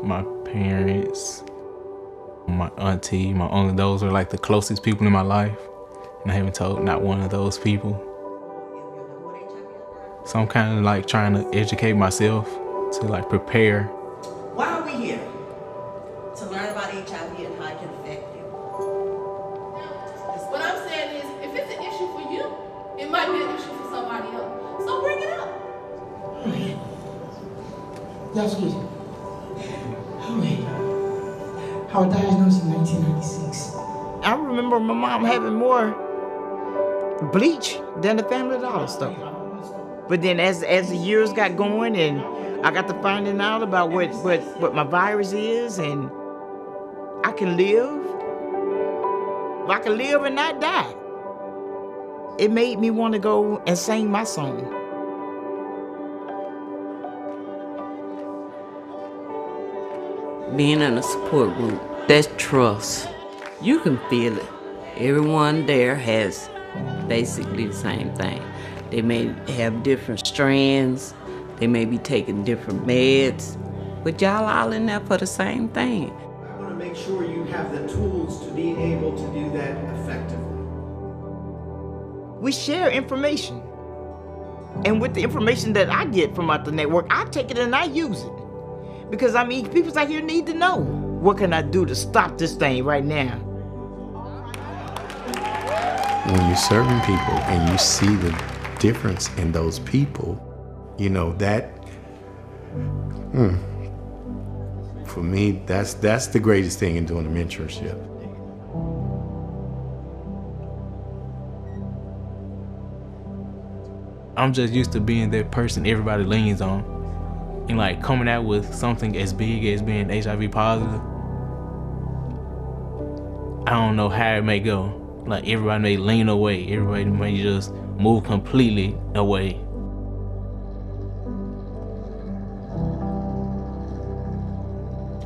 my parents, my auntie, my uncle. Those are like the closest people in my life, and I haven't told not one of those people. So I'm kind of like trying to educate myself to like prepare. Why are we here? To learn about HIV and how it can affect you. What I'm saying is, if it's an issue for you, it might be an issue for somebody else. So bring it up. Yeah, excuse me. I was diagnosed in 1996. I remember my mom having more bleach than the Family Dollar store. But then as the years got going and I got to finding out about what my virus is, and I can live and not die. It made me want to go and sing my song. Being in a support group, that's trust. You can feel it. Everyone there has basically the same thing. They may have different strands, they may be taking different meds, but y'all all in there for the same thing. I want to make sure you have the tools to be able to do that effectively. We share information. And with the information that I get from out the network, I take it and I use it. Because I mean, people out here need to know, what can I do to stop this thing right now? When you're serving people and you see the difference in those people, you know, that, for me, that's the greatest thing in doing a mentorship. I'm just used to being that person everybody leans on. And like coming out with something as big as being HIV positive, I don't know how it may go. Like everybody may lean away, everybody may just move completely away.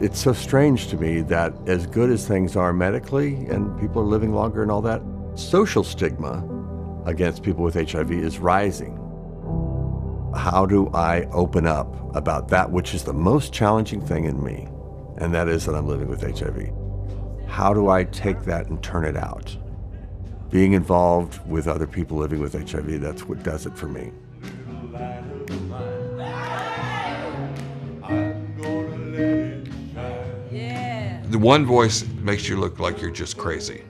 It's so strange to me that as good as things are medically and people are living longer and all that, social stigma against people with HIV is rising. How do I open up about that which is the most challenging thing in me, and that is that I'm living with HIV? How do I take that and turn it out? Being involved with other people living with HIV, that's what does it for me. The one voice makes you look like you're just crazy,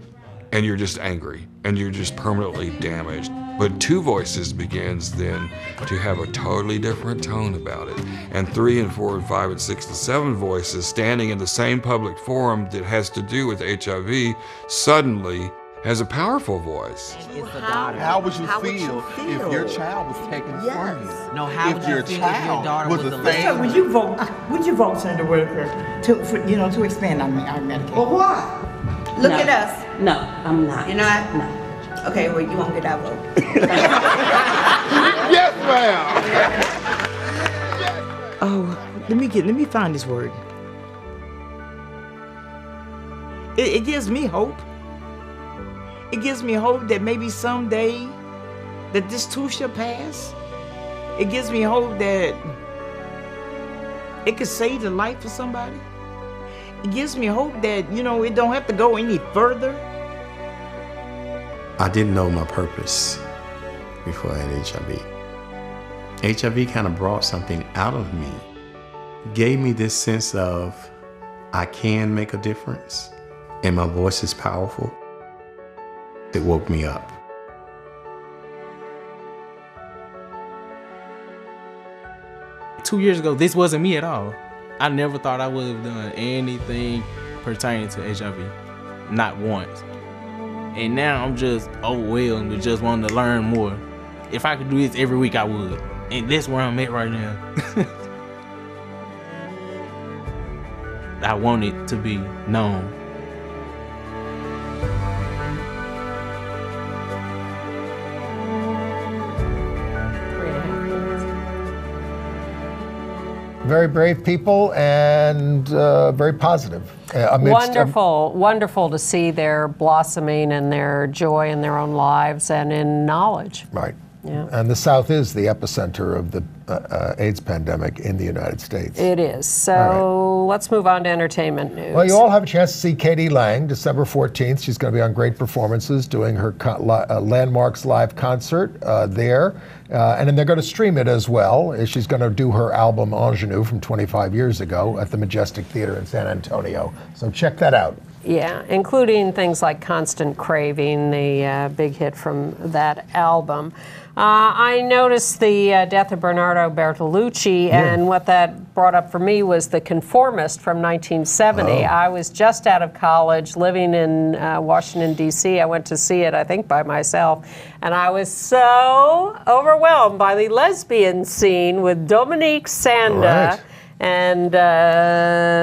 and you're just angry, and you're just permanently damaged. But two voices begins then to have a totally different tone about it. And 3 and 4 and 5 and 6 and 7 voices standing in the same public forum that has to do with HIV suddenly has a powerful voice. How would you feel if your child was taken from you? No, how if would your you feel child if your daughter was was a a thing? So would you vote, Senator Whitaker, to expand our Medicaid? Well, why? Look No. at us. No, I'm not. You're not? No. Okay, well, you won't get our vote. Yes, ma'am. Oh, let me find this word. It gives me hope. It gives me hope that maybe someday that this too shall pass. It gives me hope that it could save the life of somebody. It gives me hope that, you know, it don't have to go any further. I didn't know my purpose before I had HIV. HIV kind of brought something out of me. Gave me this sense of I can make a difference and my voice is powerful. It woke me up. Two years ago, this wasn't me at all. I never thought I would have done anything pertaining to HIV, not once. And now I'm just overwhelmed with just wanting to learn more. If I could do this every week, I would. And that's where I'm at right now. I want it to be known. Very brave people and very positive. Wonderful to see their blossoming and their joy in their own lives and in knowledge. Right. Yeah. And the South is the epicenter of the AIDS pandemic in the United States. It is. So let's move on to entertainment news. Well, you all have a chance to see Katie Lang, December 14th. She's going to be on Great Performances doing her Landmarks live concert there. And then they're going to stream it as well. She's going to do her album Ingenue from 25 years ago at the Majestic Theater in San Antonio. So check that out. Yeah, including things like Constant Craving, the big hit from that album. I noticed the death of Bernardo Bertolucci, and what that brought up for me was The Conformist from 1970. I was just out of college, living in Washington, D.C. I went to see it, I think, by myself, and I was so overwhelmed by the lesbian scene with Dominique Sanda and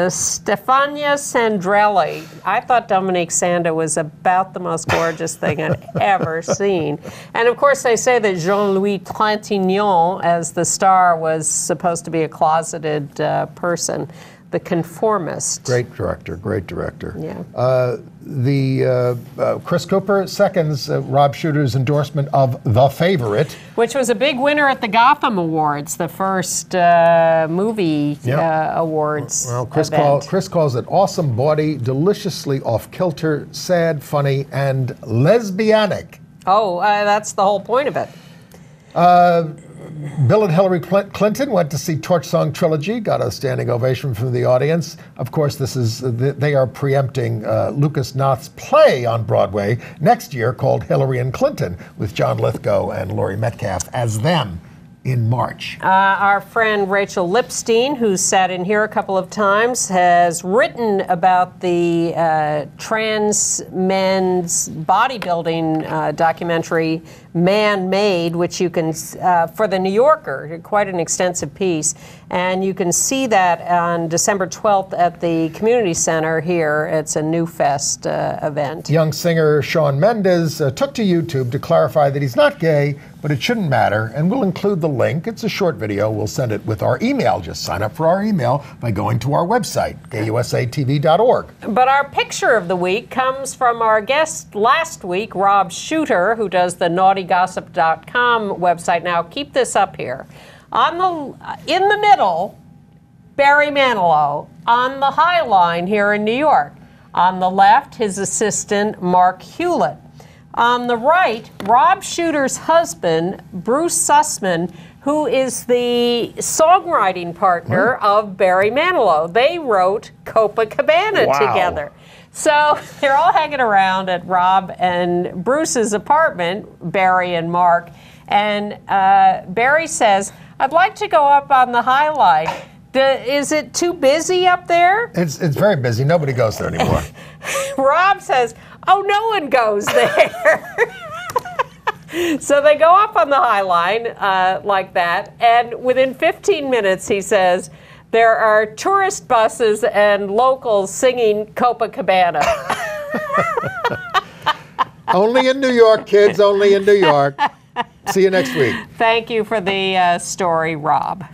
Stefania Sandrelli. I thought Dominique Sanda was about the most gorgeous thing I'd ever seen. And of course, they say that Jean-Louis Trintignant, as the star, was supposed to be a closeted person. The Conformist. Great director, great director. Yeah. Chris Cooper seconds Rob Shooter's endorsement of The Favorite, which was a big winner at the Gotham Awards, the first movie awards Well, event. Chris calls it awesome body, deliciously off-kilter, sad, funny, and lesbianic. Oh, that's the whole point of it. Bill and Hillary Clinton went to see Torch Song Trilogy, got a standing ovation from the audience. Of course, they are preempting Lucas Knoth's play on Broadway next year called Hillary and Clinton, with John Lithgow and Laurie Metcalf as them in March. Our friend Rachel Lipstein, who's sat in here a couple of times, has written about the trans men's bodybuilding documentary Man-Made, which you can, for The New Yorker, quite an extensive piece. And you can see that on December 12th at the Community Center here. It's a New Fest event. Young singer Shawn Mendes took to YouTube to clarify that he's not gay, but it shouldn't matter, and we'll include the link. It's a short video. We'll send it with our email. Just sign up for our email by going to our website, gayusatv.org. But our picture of the week comes from our guest last week, Rob Shooter, who does the naughtygossip.com website. Now, keep this up here. In the middle, Barry Manilow, on the High Line here in New York. On the left, his assistant, Mark Hewlett. On the right, Rob Shooter's husband, Bruce Sussman, who is the songwriting partner of Barry Manilow. They wrote Copacabana together. So they're all hanging around at Rob and Bruce's apartment, Barry and Mark. And Barry says, I'd like to go up on the High Line. Is it too busy up there? It's very busy. Nobody goes there anymore. Rob says, oh, no one goes there. So they go up on the High Line like that, and within 15 minutes, he says, there are tourist buses and locals singing Copacabana. Only in New York, kids, only in New York. See you next week. Thank you for the story, Rob.